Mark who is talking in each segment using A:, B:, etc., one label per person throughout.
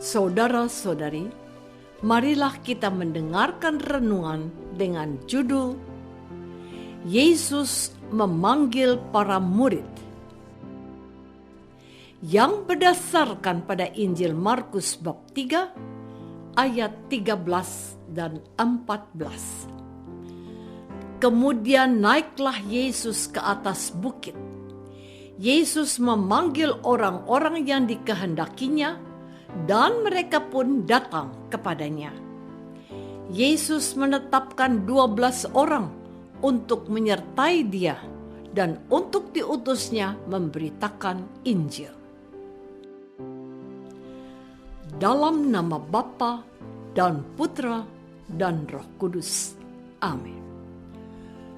A: Saudara-saudari, marilah kita mendengarkan renungan dengan judul Yesus memanggil para murid, yang berdasarkan pada Injil Markus bab 3 ayat 13 dan 14. Kemudian naiklah Yesus ke atas bukit. Yesus memanggil orang-orang yang dikehendakinya, dan mereka pun datang kepadanya. Yesus menetapkan 12 orang untuk menyertai dia dan untuk diutusnya memberitakan Injil. Dalam nama Bapa dan Putra dan Roh Kudus. Amin.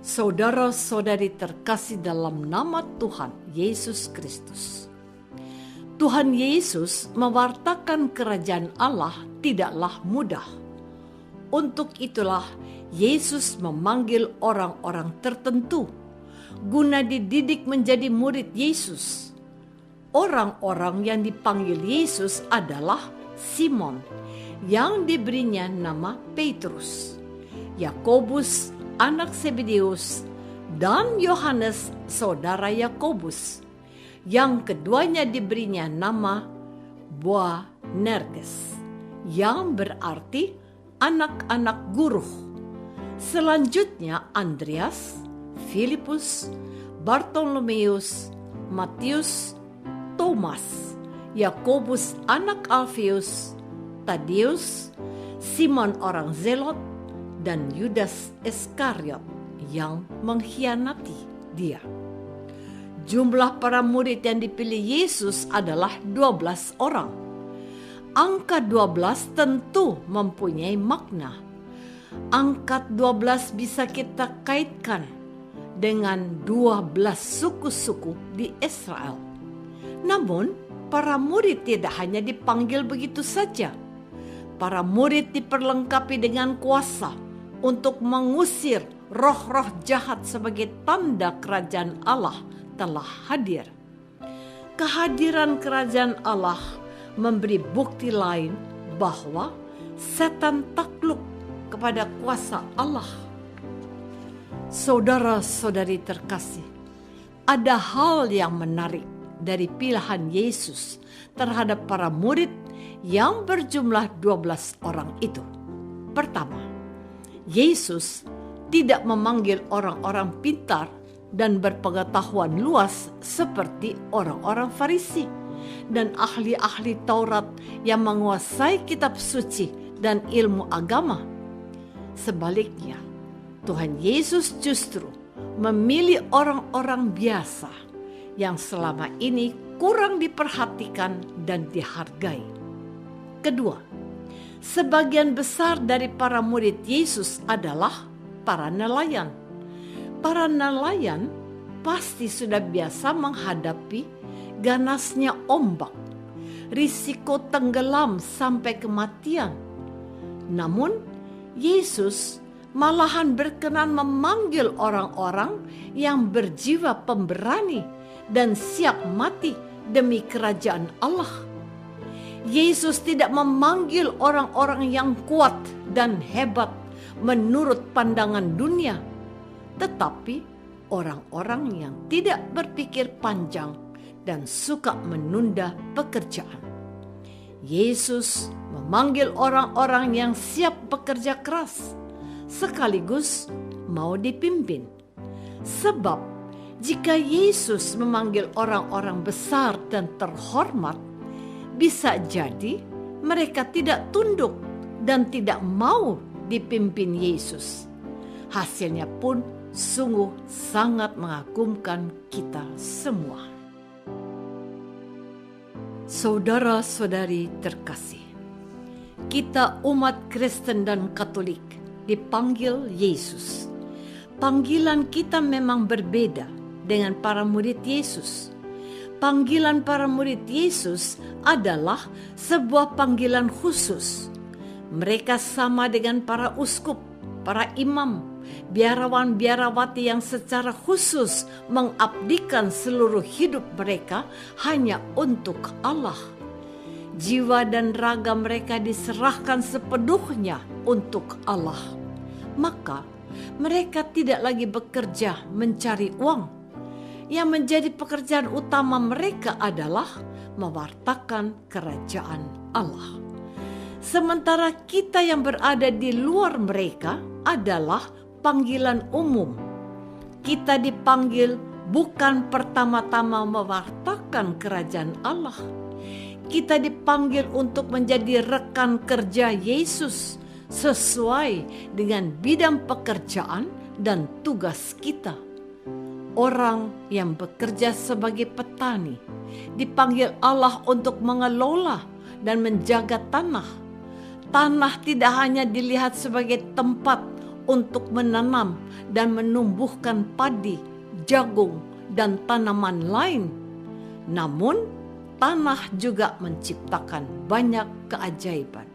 A: Saudara-saudari terkasih dalam nama Tuhan Yesus Kristus. Tuhan Yesus mewartakan kerajaan Allah tidaklah mudah. Untuk itulah Yesus memanggil orang-orang tertentu guna dididik menjadi murid Yesus. Orang-orang yang dipanggil Yesus adalah Simon, yang diberinya nama Petrus, Yakobus anak Zebedeus, dan Yohanes saudara Yakobus, yang keduanya diberinya nama Boanerges, yang berarti anak-anak guru. Selanjutnya Andreas, Filipus, Bartolomeus, Matius, Thomas, Yakobus anak Alfeus, Tadeus, Simon orang Zelot, dan Yudas Iskariot yang mengkhianati dia. Jumlah para murid yang dipilih Yesus adalah 12 orang. Angka 12 tentu mempunyai makna. Angka 12 bisa kita kaitkan dengan 12 suku-suku di Israel. Namun, para murid tidak hanya dipanggil begitu saja. Para murid diperlengkapi dengan kuasa untuk mengusir roh-roh jahat sebagai tanda kerajaan Allah telah hadir. Kehadiran kerajaan Allah memberi bukti lain bahwa setan takluk kepada kuasa Allah. Saudara-saudari terkasih, ada hal yang menarik dari pilihan Yesus terhadap para murid yang berjumlah 12 orang itu. Pertama, Yesus tidak memanggil orang-orang pintar dan berpengetahuan luas seperti orang-orang Farisi dan ahli-ahli Taurat yang menguasai kitab suci dan ilmu agama. Sebaliknya, Tuhan Yesus justru memilih orang-orang biasa yang selama ini kurang diperhatikan dan dihargai. Kedua, sebagian besar dari para murid Yesus adalah para nelayan. Para nelayan pasti sudah biasa menghadapi ganasnya ombak, risiko tenggelam sampai kematian. Namun, Yesus malahan berkenan memanggil orang-orang yang berjiwa pemberani dan siap mati demi kerajaan Allah. Yesus tidak memanggil orang-orang yang kuat dan hebat menurut pandangan dunia, tetapi orang-orang yang tidak berpikir panjang dan suka menunda pekerjaan. Yesus memanggil orang-orang yang siap bekerja keras, sekaligus mau dipimpin. Sebab jika Yesus memanggil orang-orang besar dan terhormat, bisa jadi mereka tidak tunduk dan tidak mau dipimpin Yesus. Hasilnya pun sungguh sangat mengagumkan kita semua. Saudara-saudari terkasih, kita umat Kristen dan Katolik dipanggil Yesus. Panggilan kita memang berbeda dengan para murid Yesus. Panggilan para murid Yesus adalah sebuah panggilan khusus. Mereka sama dengan para uskup, para imam, biarawan-biarawati yang secara khusus mengabdikan seluruh hidup mereka hanya untuk Allah. Jiwa dan raga mereka diserahkan sepenuhnya untuk Allah. Maka mereka tidak lagi bekerja mencari uang. Yang menjadi pekerjaan utama mereka adalah mewartakan kerajaan Allah. Sementara kita yang berada di luar mereka adalah panggilan umum. Kita dipanggil bukan pertama-tama mewartakan kerajaan Allah. Kita dipanggil untuk menjadi rekan kerja Yesus sesuai dengan bidang pekerjaan dan tugas kita. Orang yang bekerja sebagai petani dipanggil Allah untuk mengelola dan menjaga tanah. Tanah tidak hanya dilihat sebagai tempat untuk menanam dan menumbuhkan padi, jagung, dan tanaman lain. Namun, tanah juga menciptakan banyak keajaiban.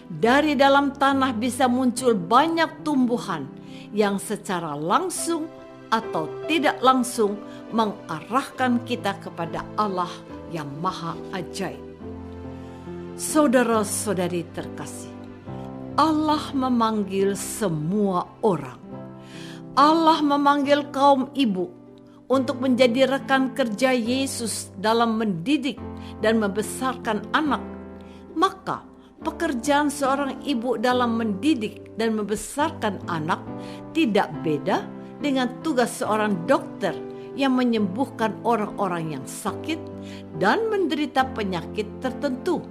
A: Dari dalam tanah bisa muncul banyak tumbuhan yang secara langsung atau tidak langsung mengarahkan kita kepada Allah yang Maha Ajaib. Saudara-saudari terkasih, Allah memanggil semua orang. Allah memanggil kaum ibu untuk menjadi rekan kerja Yesus dalam mendidik dan membesarkan anak. Maka pekerjaan seorang ibu dalam mendidik dan membesarkan anak tidak beda dengan tugas seorang dokter yang menyembuhkan orang-orang yang sakit dan menderita penyakit tertentu.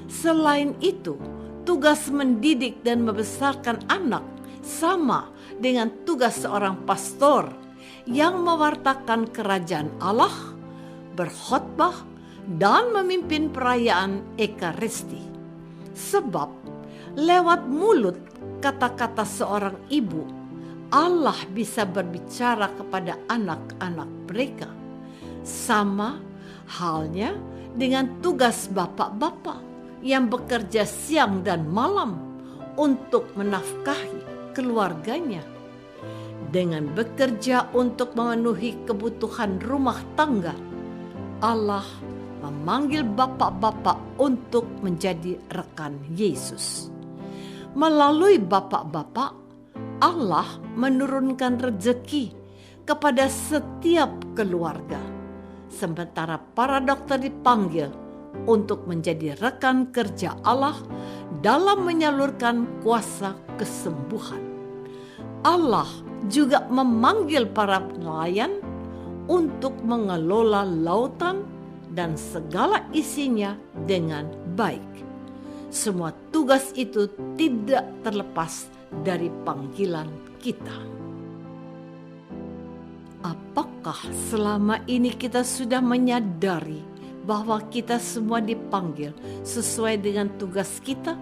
A: Selain itu, tugas mendidik dan membesarkan anak sama dengan tugas seorang pastor yang mewartakan kerajaan Allah, berkhotbah, dan memimpin perayaan Ekaristi. Sebab lewat mulut kata-kata seorang ibu, Allah bisa berbicara kepada anak-anak mereka. Sama halnya dengan tugas bapak-bapak yang bekerja siang dan malam untuk menafkahi keluarganya. Dengan bekerja untuk memenuhi kebutuhan rumah tangga, Allah memanggil bapak-bapak untuk menjadi rekan Yesus. Melalui bapak-bapak, Allah menurunkan rezeki kepada setiap keluarga. Sementara para dokter dipanggil untuk menjadi rekan kerja Allah dalam menyalurkan kuasa kesembuhan. Allah juga memanggil para nelayan untuk mengelola lautan dan segala isinya dengan baik. Semua tugas itu tidak terlepas dari panggilan kita. Apakah selama ini kita sudah menyadari bahwa kita semua dipanggil sesuai dengan tugas kita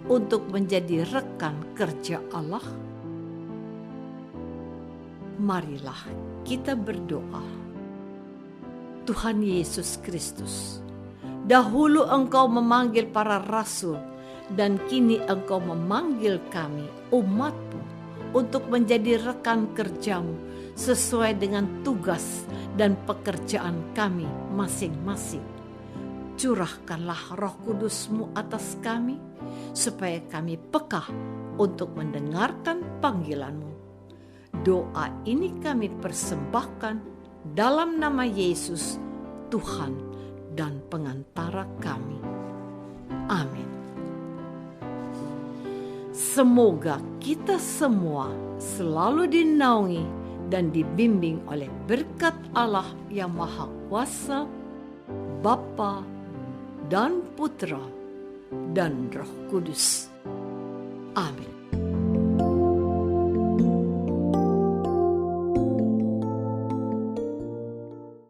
A: untuk menjadi rekan kerja Allah? Marilah kita berdoa. Tuhan Yesus Kristus, dahulu Engkau memanggil para rasul dan kini Engkau memanggil kami, umat-Mu, untuk menjadi rekan kerja-Mu sesuai dengan tugas dan pekerjaan kami masing-masing. Curahkanlah Roh Kudus-Mu atas kami, supaya kami peka untuk mendengarkan panggilan-Mu. Doa ini kami persembahkan dalam nama Yesus, Tuhan dan pengantara kami. Amin. Semoga kita semua selalu dinaungi dan dibimbing oleh berkat Allah yang Maha Kuasa, Bapa dan Putra dan Roh Kudus. Amin.